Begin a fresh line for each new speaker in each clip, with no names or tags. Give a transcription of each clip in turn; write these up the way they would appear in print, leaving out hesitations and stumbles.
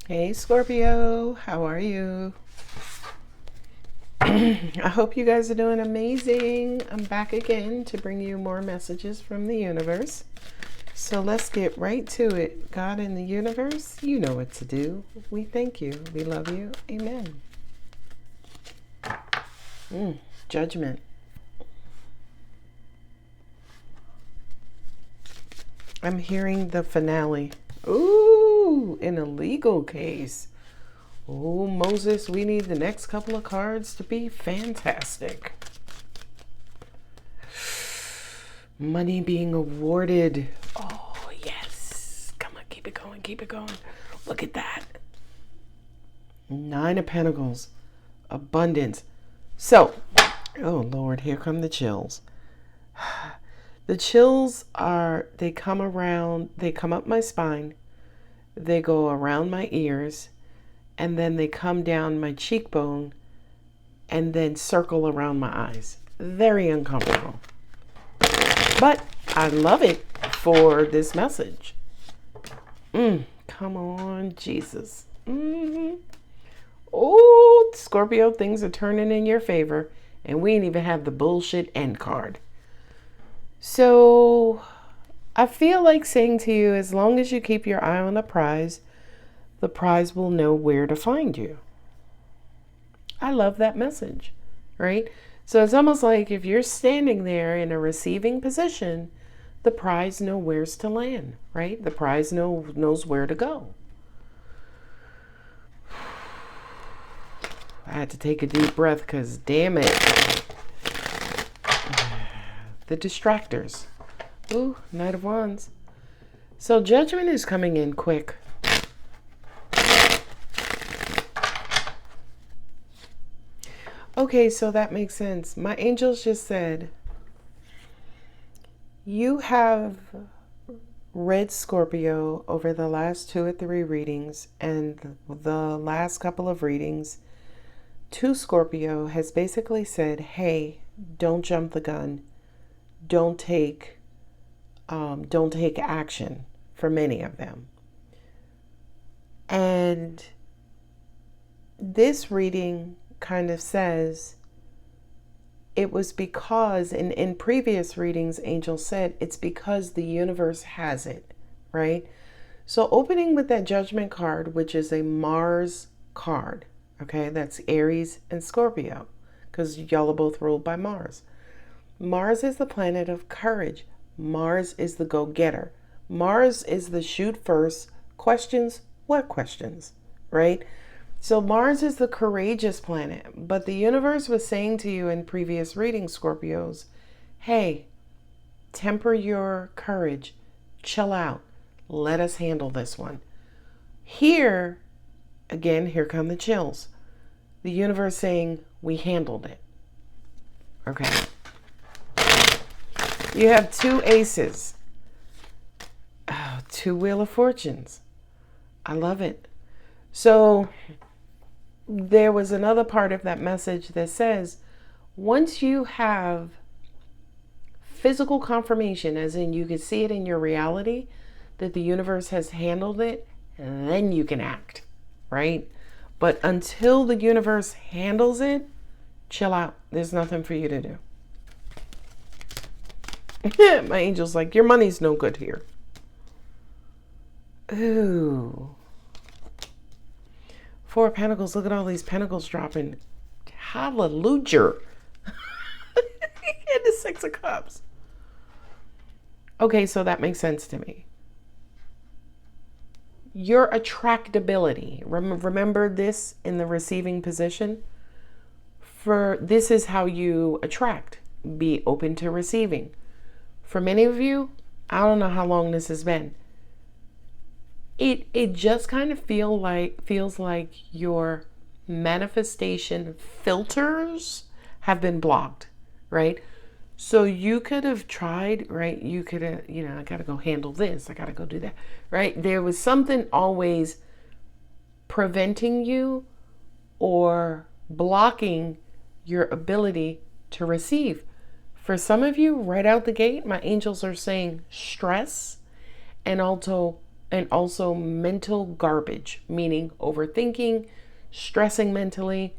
Hey Scorpio, how are you? I hope you guys are doing amazing. I'm back again to bring you more messages from the universe. So let's get right to it. God in the universe, you know what to do. We thank you. We love you. Amen. Judgment. I'm hearing the finale. Ooh, in a legal case. Oh, Moses, we need the next couple of cards to be fantastic. Money being awarded. Oh, yes. Come on, keep it going, keep it going. Look at that. Nine of Pentacles. Abundance. So, oh, Lord, here come the chills. The chills they come up my spine, they go around my ears, and then they come down my cheekbone and then circle around my eyes. Very uncomfortable. But I love it for this message. Come on, Jesus. Oh, Scorpio, things are turning in your favor, and we ain't even have the bullshit end card. So I feel like saying to you, as long as you keep your eye on the prize will know where to find you. I love that message, right? So it's almost like if you're standing there in a receiving position, the prize knows where to land, right? The prize knows where to go. I had to take a deep breath because damn it. The distractors. Ooh, Knight of Wands. So judgment is coming in quick. Okay, so that makes sense. My angels just said, you have read Scorpio over the last 2 or 3 readings, and the last couple of readings to Scorpio has basically said, hey, don't jump the gun. Don't take action for many of them. And this reading kind of says it was because in previous readings, angels said it's because the universe has it, right? So opening with that judgment card, which is a Mars card, okay? That's Aries and Scorpio, because y'all are both ruled by Mars. Mars is the planet of courage. Mars is the go-getter. Mars is the shoot first. Questions? What questions? Right? So Mars is the courageous planet. But the universe was saying to you in previous readings, Scorpios, hey, temper your courage. Chill out. Let us handle this one. Here, again, here come the chills. The universe saying, we handled it. Okay. You have 2 aces. Oh, 2 Wheel of Fortunes. I love it. So there was another part of that message that says, once you have physical confirmation, as in you can see it in your reality, that the universe has handled it, then you can act, right? But until the universe handles it, chill out. There's nothing for you to do. My angel's like, your money's no good here. Ooh. 4 of Pentacles. Look at all these pentacles dropping. Hallelujah. And the 6 of Cups. Okay, so that makes sense to me. Your attractability. Remember this in the receiving position? This is how you attract. Be open to receiving. For many of you, I don't know how long this has been. It just kind of feels like your manifestation filters have been blocked, right? So you could have tried, right? You could have, I got to go handle this. I got to go do that, right? There was something always preventing you or blocking your ability to receive. For some of you, right out the gate, my angels are saying stress and also and also mental garbage, meaning overthinking, stressing mentally,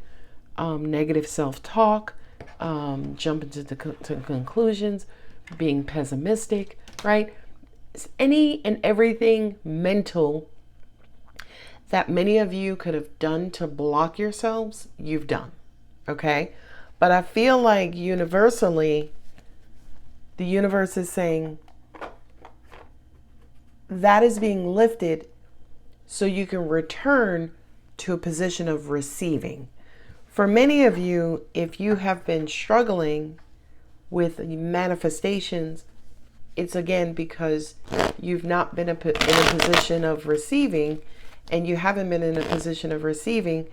negative self-talk, jumping to conclusions, being pessimistic, right? Any and everything mental that many of you could have done to block yourselves, you've done, okay? But I feel like universally, the universe is saying that is being lifted so you can return to a position of receiving. For many of you, if you have been struggling with manifestations, it's again because you've not been in a position of receiving, and you haven't been in a position of receiving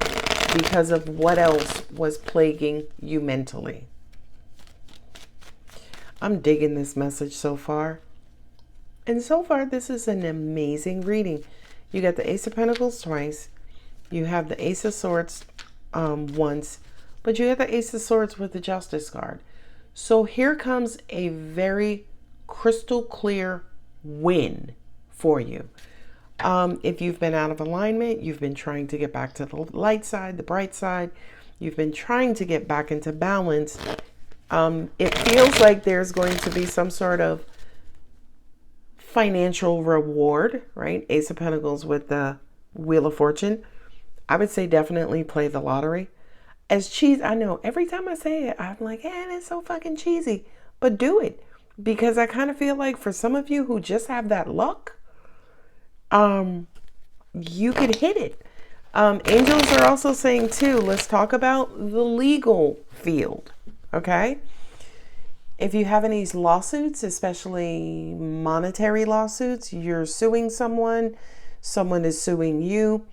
because of what else was plaguing you mentally. I'm digging this message so far. And so far, this is an amazing reading. You got the Ace of Pentacles twice. You have the Ace of Swords once. But you have the Ace of Swords with the Justice card. So here comes a very crystal clear win for you. If you've been out of alignment, you've been trying to get back to the light side, the bright side. You've been trying to get back into balance. It feels like there's going to be some sort of financial reward, right? Ace of Pentacles with the Wheel of Fortune. I would say definitely play the lottery. As cheesy, I know every time I say it, I'm like, it's so fucking cheesy. But do it. Because I kind of feel like for some of you who just have that luck, you could hit it. Angels are also saying too, let's talk about the legal field. Okay? If you have any lawsuits, especially monetary lawsuits, you're suing someone, someone is suing you,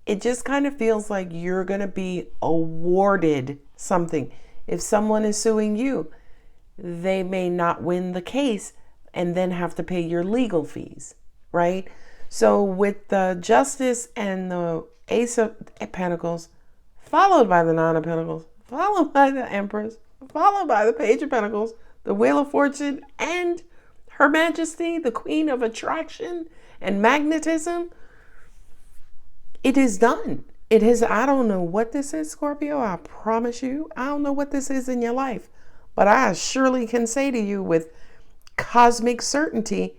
it just kind of feels like you're going to be awarded something. If someone is suing you, they may not win the case and then have to pay your legal fees, right? So with the Justice and the Ace of Pentacles, followed by the Nine of Pentacles, followed by the Empress, followed by the Page of Pentacles, the Wheel of Fortune, and Her Majesty, the Queen of Attraction and Magnetism, it is done. It is, I don't know what this is, Scorpio. I promise you, I don't know what this is in your life. But I surely can say to you with cosmic certainty,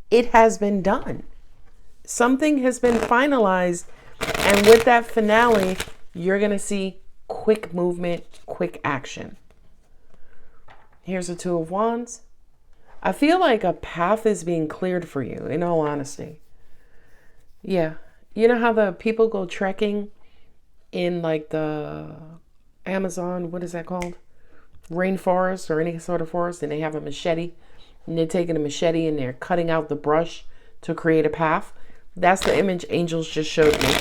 it has been done. Something has been finalized. And with that finale, you're going to see quick movement, quick action. Here's the Two of Wands. I feel like a path is being cleared for you, in all honesty. Yeah. You know how the people go trekking in like the Amazon, what is that called? Rainforest or any sort of forest, and they have a machete, and they're taking a machete and they're cutting out the brush to create a path. That's the image angels just showed me.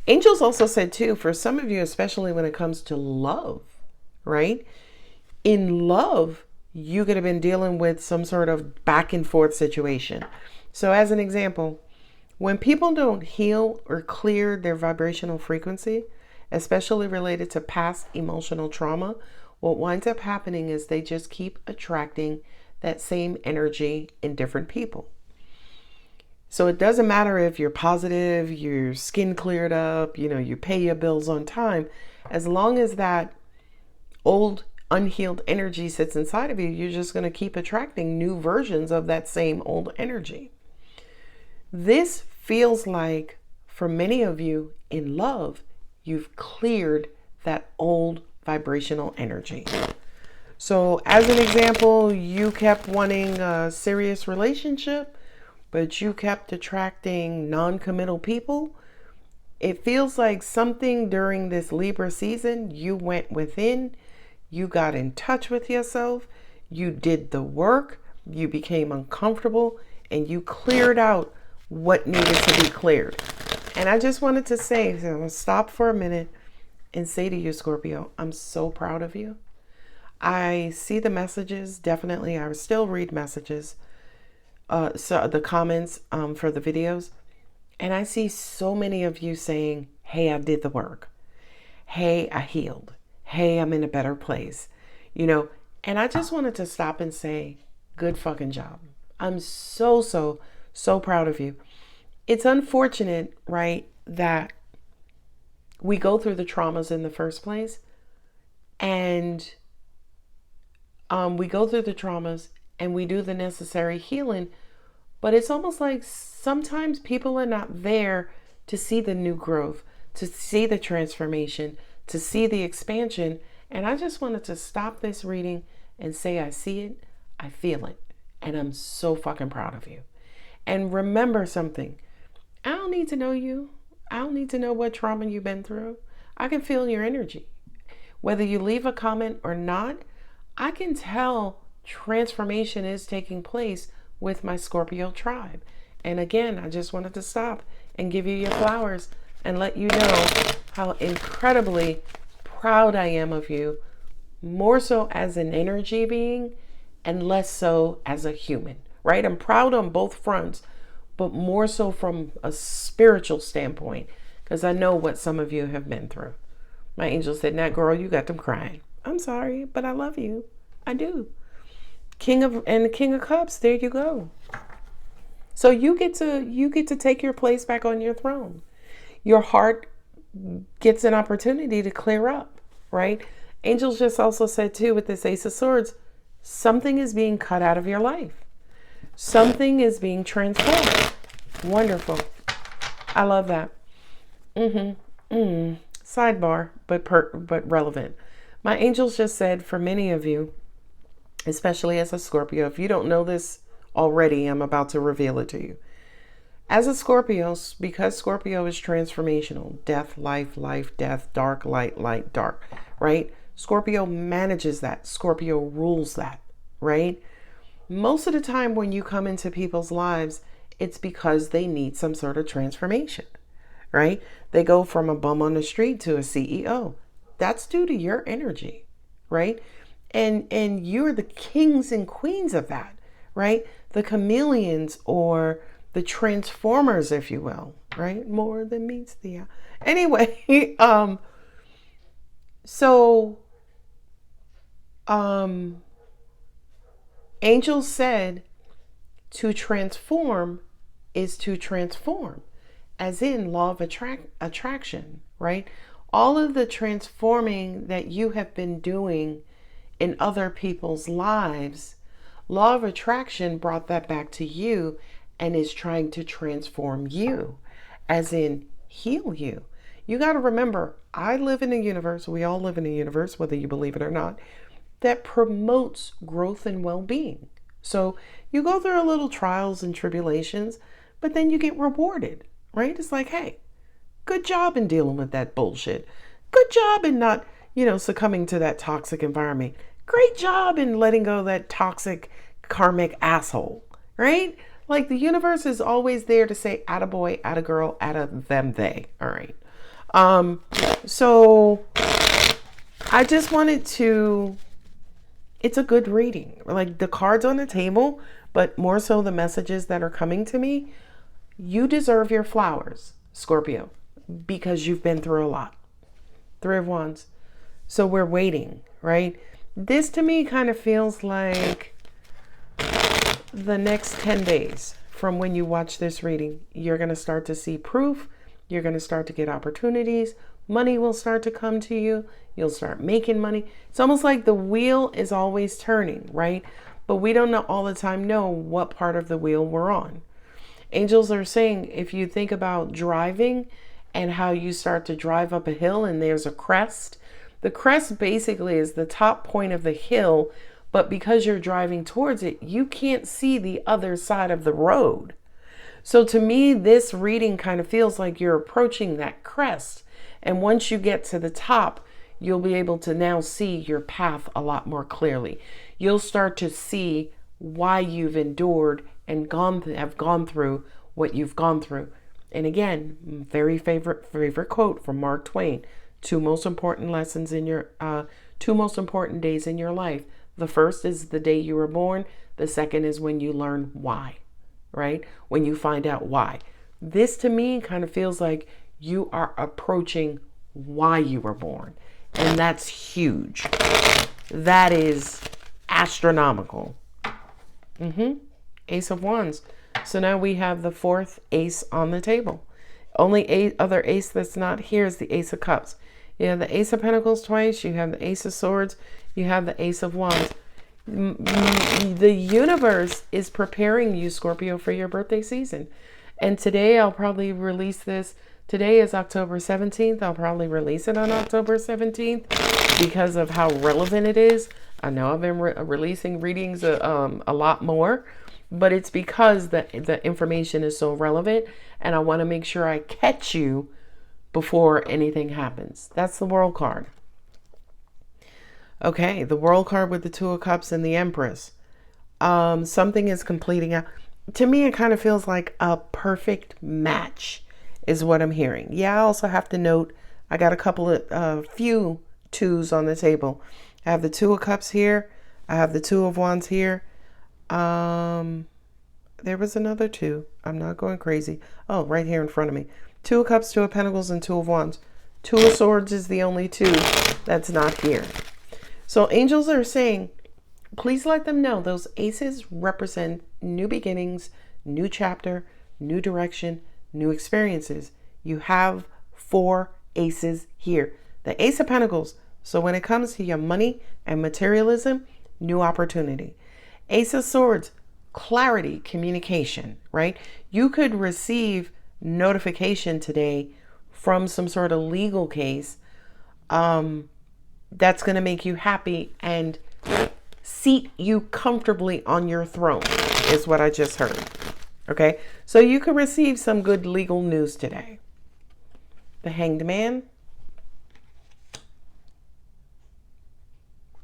Angels also said too, for some of you, especially when it comes to love, right? In love, you could have been dealing with some sort of back and forth situation. So as an example, when people don't heal or clear their vibrational frequency, especially related to past emotional trauma, what winds up happening is they just keep attracting that same energy in different people. So it doesn't matter if you're positive, your skin cleared up, you pay your bills on time. As long as that old unhealed energy sits inside of you, you're just going to keep attracting new versions of that same old energy. This feels like, for many of you in love, you've cleared that old vibrational energy. So as an example, you kept wanting a serious relationship, but you kept attracting non-committal people. It feels like something during this Libra season, you went within, you got in touch with yourself, you did the work, you became uncomfortable, and you cleared out what needed to be cleared. And I just wanted to say, I'm going to stop for a minute and say to you, Scorpio, I'm so proud of you. I see the messages, definitely. I still read messages, so the comments for the videos. And I see so many of you saying, hey, I did the work. Hey, I healed. Hey, I'm in a better place. And I just wanted to stop and say, good fucking job. I'm so So proud of you. It's unfortunate, right, that we go through the traumas in the first place, and we go through the traumas and we do the necessary healing, but it's almost like sometimes people are not there to see the new growth, to see the transformation, to see the expansion. And I just wanted to stop this reading and say, I see it, I feel it, and I'm so fucking proud of you. And remember something, I don't need to know you. I don't need to know what trauma you've been through. I can feel your energy. Whether you leave a comment or not, I can tell transformation is taking place with my Scorpio tribe. And again, I just wanted to stop and give you your flowers and let you know how incredibly proud I am of you, more so as an energy being and less so as a human, right? I'm proud on both fronts, but more so from a spiritual standpoint, because I know what some of you have been through. My angel said, "Nat, girl, you got them crying." I'm sorry, but I love you. I do. King of Cups, there you go. So you get to take your place back on your throne. Your heart gets an opportunity to clear up, right? Angels just also said too, with this Ace of Swords, something is being cut out of your life. Something is being transformed. Wonderful. I love that. Sidebar, but relevant. My angels just said, for many of you, especially as a Scorpio, if you don't know this already, I'm about to reveal it to you. As a Scorpio, because Scorpio is transformational, death, life, life, death, dark, light, light, dark, right? Scorpio manages that. Scorpio rules that, right? Most of the time when you come into people's lives, it's because they need some sort of transformation, right? They go from a bum on the street to a CEO. That's due to your energy, right? And you're the kings and queens of that, right? The chameleons or the transformers, if you will, right? More than meets the eye. Anyway, angels said to transform is to transform, as in law of attraction, right? All of the transforming that you have been doing in other people's lives, law of attraction brought that back to you and is trying to transform you, as in heal you. You got to remember, I live in a universe, we all live in a universe, whether you believe it or not, that promotes growth and well-being. So you go through a little trials and tribulations, but then you get rewarded, right? It's like, hey, good job in dealing with that bullshit. Good job in not, succumbing to that toxic environment. Great job in letting go of that toxic karmic asshole, right? Like the universe is always there to say, attaboy, attagirl, atta them, they. All right. So I just wanted to, it's a good reading. Like the cards on the table, but more so the messages that are coming to me. You deserve your flowers, Scorpio, because you've been through a lot. Three of Wands. So we're waiting, right? This to me kind of feels like the next 10 days from when you watch this reading. You're going to start to see proof. You're going to start to get opportunities. Money will start to come to you. You'll start making money. It's almost like the wheel is always turning, right? But we don't all the time know what part of the wheel we're on. Angels are saying, if you think about driving and how you start to drive up a hill and there's a crest, the crest basically is the top point of the hill, but because you're driving towards it, you can't see the other side of the road. So to me, this reading kind of feels like you're approaching that crest. And once you get to the top, you'll be able to now see your path a lot more clearly. You'll start to see why you've endured and have gone through what you've gone through. And again, very favorite quote from Mark Twain: two most important lessons in your, two most important days in your life. The first is the day you were born. The second is when you learn why, right? When you find out why. This to me kind of feels like you are approaching why you were born. And that's huge. That is astronomical. Ace of Wands. So now we have the fourth ace on the table. Only other ace that's not here is the Ace of Cups. You have the Ace of Pentacles twice. You have the Ace of Swords. You have the Ace of Wands. The universe is preparing you, Scorpio, for your birthday season. And today I'll probably release this. Today is October 17th. I'll probably release it on October 17th because of how relevant it is. I know I've been releasing readings a lot more, but it's because the information is so relevant, and I want to make sure I catch you before anything happens. That's the World card. Okay, the World card with the Two of Cups and the Empress. Something is completing out. To me, it kind of feels like a perfect match is what I'm hearing. Yeah, I also have to note, I got a couple of few twos on the table. I have the Two of Cups here. I have the Two of Wands here. There was another two. I'm not going crazy. Oh, right here in front of me. Two of Cups, Two of Pentacles, and Two of Wands. Two of Swords is the only two that's not here. So angels are saying, please let them know those aces represent new beginnings, new chapter, new direction, new experiences. You have 4 aces here. The Ace of Pentacles. So when it comes to your money and materialism, new opportunity. Ace of Swords, clarity, communication, right? You could receive notification today from some sort of legal case that's going to make you happy and seat you comfortably on your throne, is what I just heard. Okay, so you could receive some good legal news today. The Hanged Man.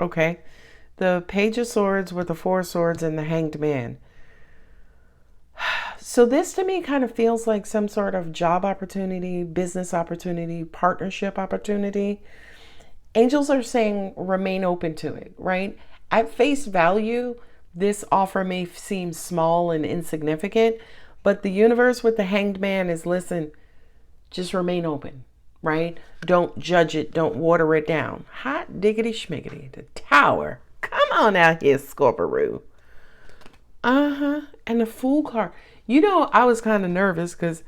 Okay, the Page of Swords with the Four of Swords and the Hanged Man. So this to me kind of feels like some sort of job opportunity, business opportunity, partnership opportunity. Angels are saying remain open to it, right? At face value, this offer may seem small and insignificant, but the universe with the Hanged Man is, listen, just remain open, right? Don't judge it. Don't water it down. Hot diggity schmiggity. The Tower. Come on out here, Scorpio. And the Fool card. You know, I was kind of nervous because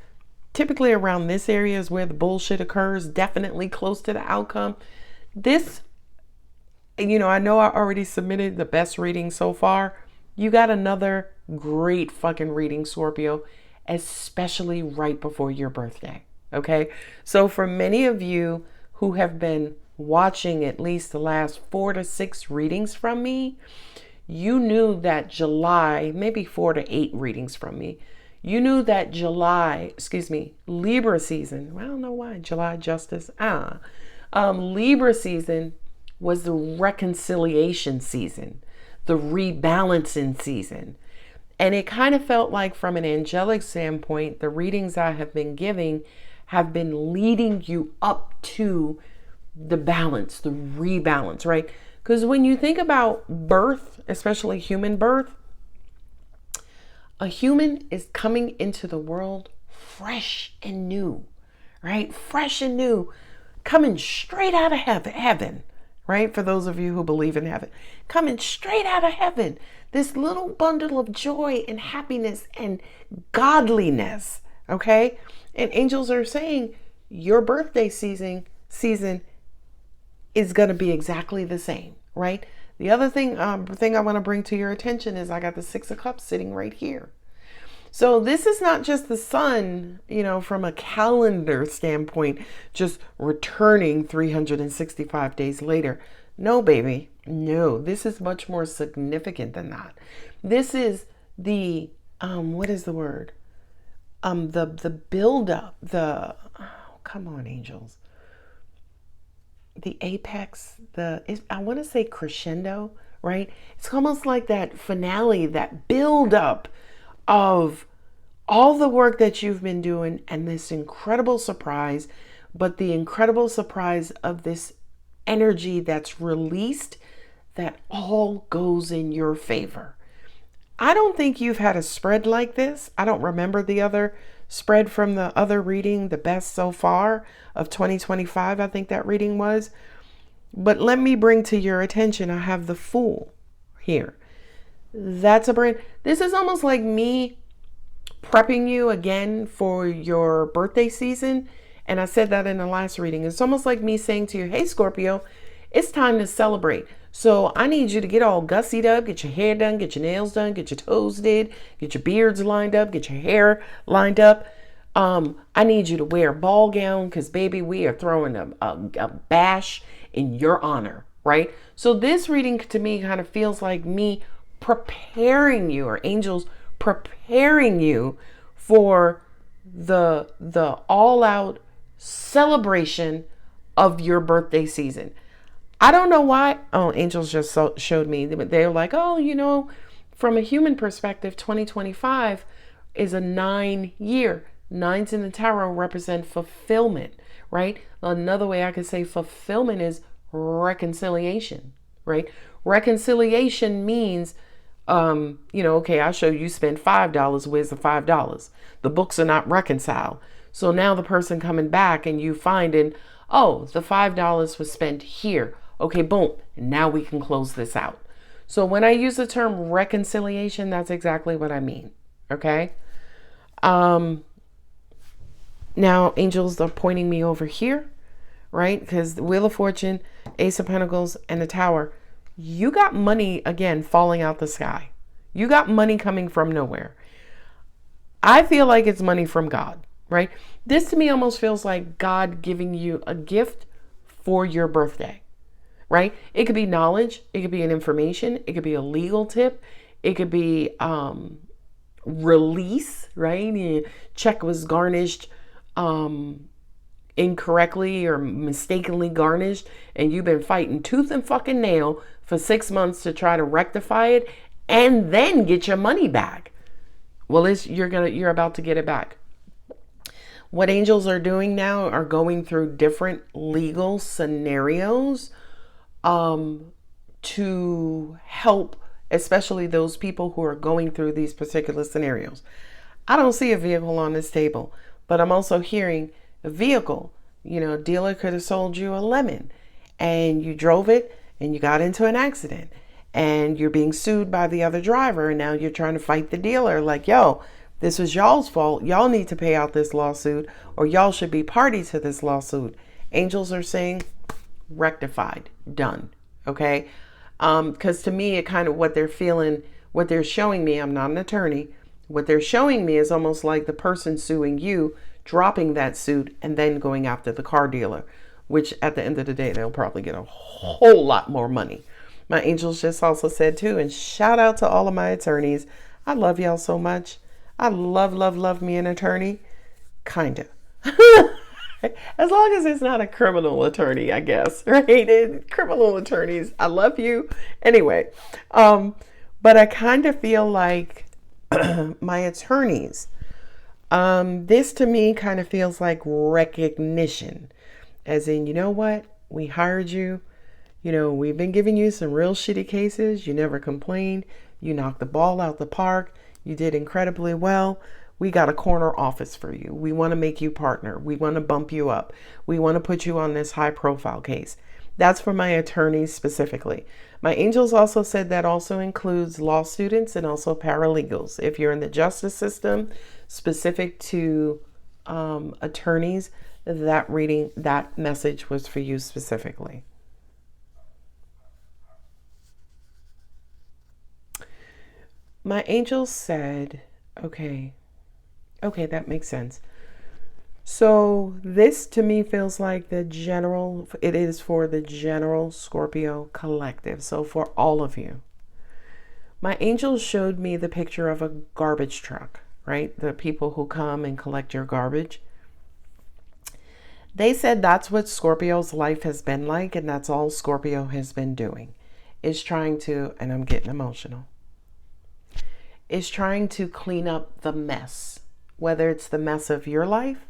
typically around this area is where the bullshit occurs, definitely close to the outcome. This, you know I already submitted the best reading so far. You got another great fucking reading, Scorpio, especially right before your birthday. Okay. So for many of you who have been watching at least the last 4 to 6 readings from me, you knew that July, maybe 4 to 8 readings from me, you knew that Libra season. I don't know why. July justice. Libra season was the reconciliation season, the rebalancing season. And it kind of felt like, from an angelic standpoint, the readings I have been giving have been leading you up to the balance, the rebalance, right? Because when you think about birth, especially human birth, a human is coming into the world fresh and new, right? Fresh and new, coming straight out of heaven, right? For those of you who believe in heaven, coming straight out of heaven, this little bundle of joy and happiness and godliness, okay? And angels are saying your birthday season is going to be exactly the same, right? The other thing I want to bring to your attention is I got the Six of Cups sitting right here. So this is not just the sun, from a calendar standpoint, just returning 365 days later. No, baby. No, this is much more significant than that. This is the, what is the word? The build up, come on, angels. The apex, I want to say crescendo, right? It's almost like that finale, that build up of all the work that you've been doing and this incredible surprise, but the incredible surprise of this energy that's released that all goes in your favor. I don't think you've had a spread like this. I don't remember the other spread from the other reading, the best so far of 2025, I think that reading was. But let me bring to your attention, I have the Fool here. That's a brand. This is almost like me prepping you again for your birthday season. And I said that in the last reading. It's almost like me saying to you, hey, Scorpio, it's time to celebrate. So I need you to get all gussied up, get your hair done, get your nails done, get your toes did, get your beards lined up, get your hair lined up. I need you to wear a ball gown because, baby, we are throwing a bash in your honor, right? So this reading to me kind of feels like me preparing you, or angels preparing you for the all out celebration of your birthday season. I don't know why. Oh, angels just showed me. They're like, oh, from a human perspective, 2025 is a 9-year. Nines in the tarot represent fulfillment, right? Another way I could say fulfillment is reconciliation, right? Reconciliation means, okay, I show you spend $5. Where's the $5? The books are not reconciled. So now the person coming back and you finding, oh, the $5 was spent here. Okay, boom. And now we can close this out. So when I use the term reconciliation, that's exactly what I mean. Okay. Now angels are pointing me over here, right? Because the Wheel of Fortune, Ace of Pentacles, and the Tower, you got money again falling out the sky. You got money coming from nowhere. I feel like it's money from God, right? This to me almost feels like God giving you a gift for your birthday, right? It could be knowledge. It could be an information. It could be a legal tip. It could be release, right? Your check was garnished incorrectly or mistakenly garnished, and you've been fighting tooth and fucking nail for 6 months to try to rectify it and then get your money back. Well, you're about to get it back. What angels are doing now are going through different legal scenarios to help, especially those people who are going through these particular scenarios. I don't see a vehicle on this table, but I'm also hearing a vehicle. A dealer could have sold you a lemon and you drove it and you got into an accident and you're being sued by the other driver. And now you're trying to fight the dealer like, yo, this was y'all's fault. Y'all need to pay out this lawsuit, or y'all should be party to this lawsuit. Angels are saying rectified, done. Okay. Because to me, it kind of what they're feeling, what they're showing me, I'm not an attorney. What they're showing me is almost like the person suing you, dropping that suit and then going after the car dealer, which at the end of the day, they'll probably get a whole lot more money. My angels just also said too, and shout out to all of my attorneys. I love y'all so much. I love me an attorney. Kinda. As long as it's not a criminal attorney, I guess, right? Criminal attorneys, I love you. Anyway, but I kind of feel like my attorneys, this to me kind of feels like recognition, as in, you know what? We hired you. We've been giving you some real shitty cases. You never complained. You knocked the ball out the park. You did incredibly well. We got a corner office for you. We want to make you partner. We want to bump you up. We want to put you on this high profile case. That's for my attorneys specifically. My angels also said that also includes law students and also paralegals. If you're in the justice system, specific to attorneys, that message was for you specifically. My angels said, okay, that makes sense. So this to me feels like it is for the general Scorpio collective. So for all of you. My angels showed me the picture of a garbage truck, right? The people who come and collect your garbage. They said that's what Scorpio's life has been like, and that's all Scorpio has been doing. Is trying to, and I'm getting emotional, is trying to clean up the mess, whether it's the mess of your life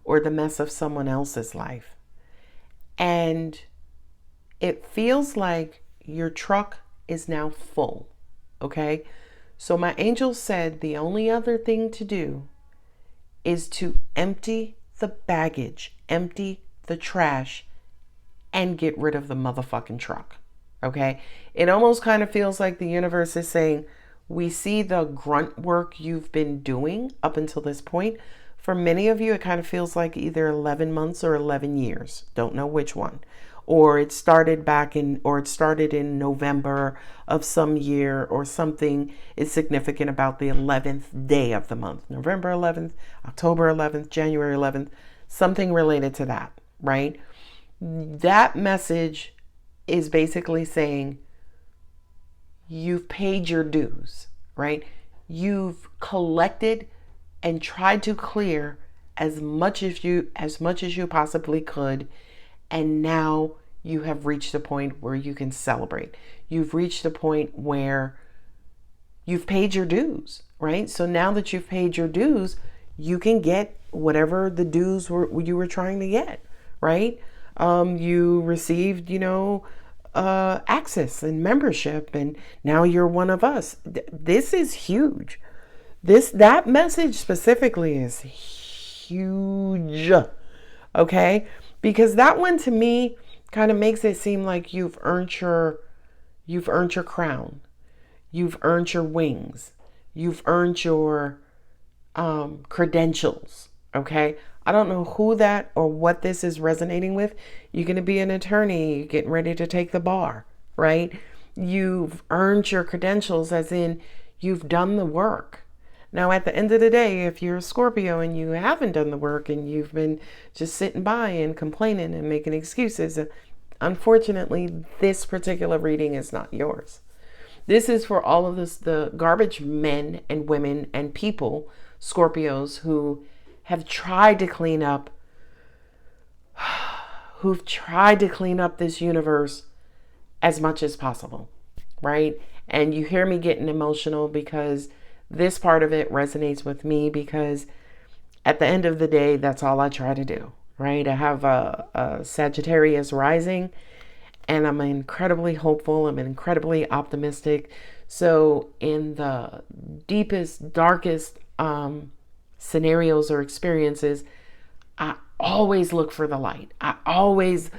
or the mess of someone else's life. And it feels like your truck is now full, okay? So my angel said the only other thing to do is to empty the baggage, empty the trash, and get rid of the motherfucking truck, okay? It almost kind of feels like the universe is saying, We see the grunt work you've been doing up until this point. For many of you, it kind of feels like either 11 months or 11 years. Don't know which one. Or it started in November of some year, or something is significant about the 11th day of the month. November 11th, October 11th, January 11th, something related to that, right? That message is basically saying you've paid your dues, right? You've collected and tried to clear as much as you possibly could, and now you have reached a point where you can celebrate. You've reached a point where you've paid your dues, right? So now that you've paid your dues, you can get whatever the dues you were trying to get, right? You received, access and membership, and now you're one of us. This is huge. That message specifically is huge. Okay? Because that one to me kind of makes it seem like you've earned your crown. You've earned your wings. You've earned your credentials. Okay? I don't know who that or what this is resonating with. You're going to be an attorney, you're getting ready to take the bar, right? You've earned your credentials, as in you've done the work. Now, at the end of the day, if you're a Scorpio and you haven't done the work and you've been just sitting by and complaining and making excuses, unfortunately, this particular reading is not yours. This is for all of the garbage men and women and people, Scorpios, who have tried to clean up, this universe as much as possible, right? And you hear me getting emotional because this part of it resonates with me, because at the end of the day, that's all I try to do, right? I have a Sagittarius rising, and I'm incredibly hopeful. I'm incredibly optimistic. So in the deepest, darkest scenarios or experiences, I always look for the light. I always,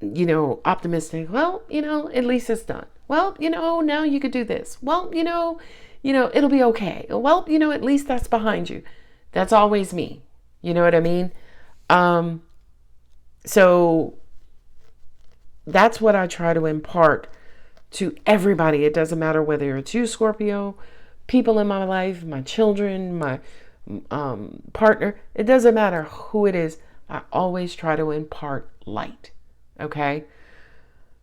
optimistic. Well, at least it's done. Well, now you could do this. Well, it'll be okay. Well, at least that's behind you. That's always me. You know what I mean? So that's what I try to impart to everybody. It doesn't matter whether it's you, Scorpio, people in my life, my children, my partner. It doesn't matter who it is. I always try to impart light. Okay?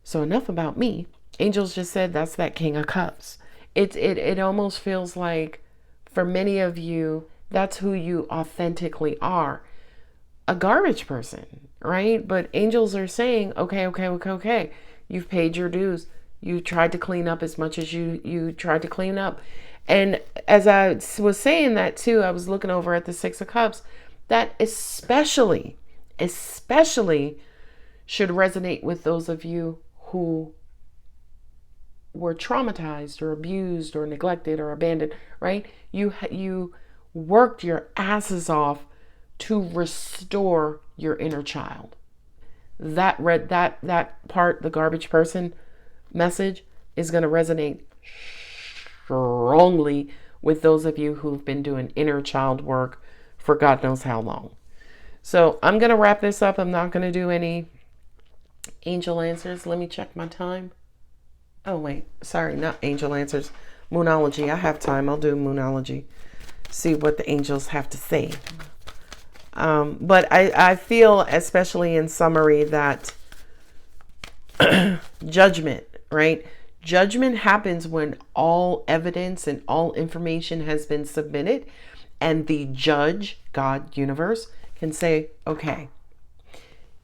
So enough about me. Angels just said that's that King of Cups. It almost feels like for many of you, that's who you authentically are. A garbage person, right? But angels are saying, okay. You've paid your dues. You tried to clean up as much as you tried to clean up. And as I was saying that too, I was looking over at the Six of Cups. That especially should resonate with those of you who were traumatized or abused or neglected or abandoned, right? You worked your asses off to restore your inner child. That part, the garbage person message, is going to resonate strongly with those of you who've been doing inner child work for God knows how long. So I'm going to wrap this up. I'm not going to do any angel answers. Let me check my time. Oh, wait. Sorry, not angel answers. Moonology. I have time. I'll do moonology. See what the angels have to say. But I feel, especially in summary, that judgment, right? Judgment happens when all evidence and all information has been submitted, and the judge, God, universe, can say, okay,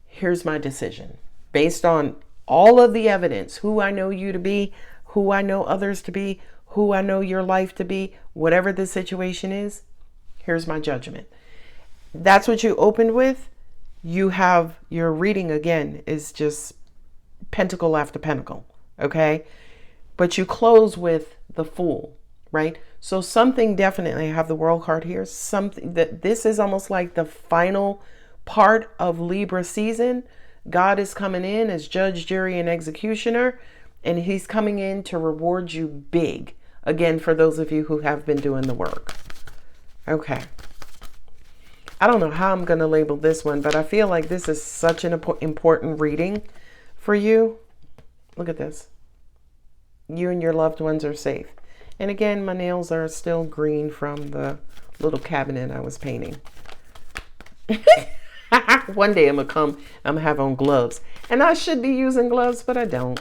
here's my decision. Based on all of the evidence, who I know you to be, who I know others to be, who I know your life to be, whatever the situation is, here's my judgment. That's what you opened with. You have your reading again is just pentacle after pentacle, okay? But you close with the Fool, right? So something definitely, I have the World card here, something that this is almost like the final part of Libra season. God is coming in as judge, jury, and executioner, and he's coming in to reward you big. Again, for those of you who have been doing the work. Okay. I don't know how I'm going to label this one, but I feel like this is such an important reading for you. Look at this. You and your loved ones are safe. And again, my nails are still green from the little cabinet I was painting. One day I'm going to have on gloves. And I should be using gloves, but I don't.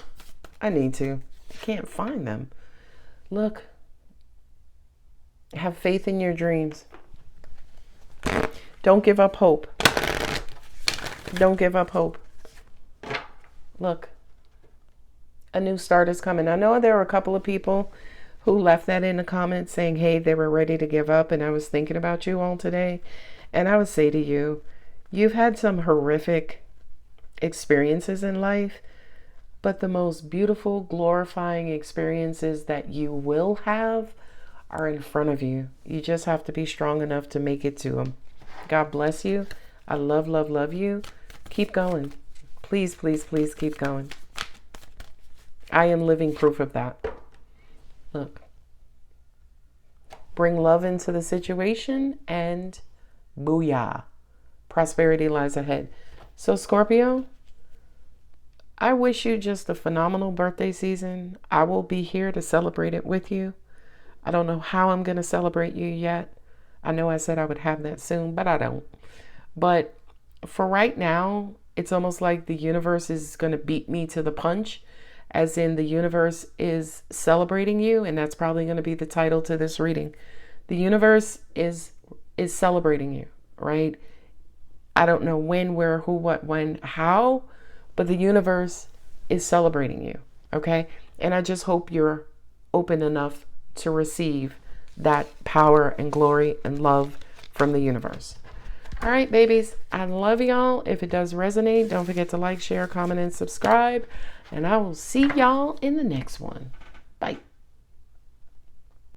I need to. I can't find them. Look. Have faith in your dreams. Don't give up hope. Don't give up hope. Look. A new start is coming. I know there were a couple of people who left that in the comments saying, hey, they were ready to give up. And I was thinking about you all today. And I would say to you, you've had some horrific experiences in life, but the most beautiful, glorifying experiences that you will have are in front of you. You just have to be strong enough to make it to them. God bless you. I love, love, love you. Keep going. Please, please, please keep going. I am living proof of that. Look. Bring love into the situation and booyah. Prosperity lies ahead. So Scorpio, I wish you just a phenomenal birthday season. I will be here to celebrate it with you. I don't know how I'm going to celebrate you yet. I know I said I would have that soon, but I don't. But for right now, it's almost like the universe is going to beat me to the punch, as in the universe is celebrating you. And that's probably going to be the title to this reading. The universe is celebrating you, right? I don't know when, where, who, what, when, how, but the universe is celebrating you, okay? And I just hope you're open enough to receive that power and glory and love from the universe. All right, babies, I love y'all. If it does resonate, don't forget to like, share, comment, and subscribe. And I will see y'all in the next one. Bye.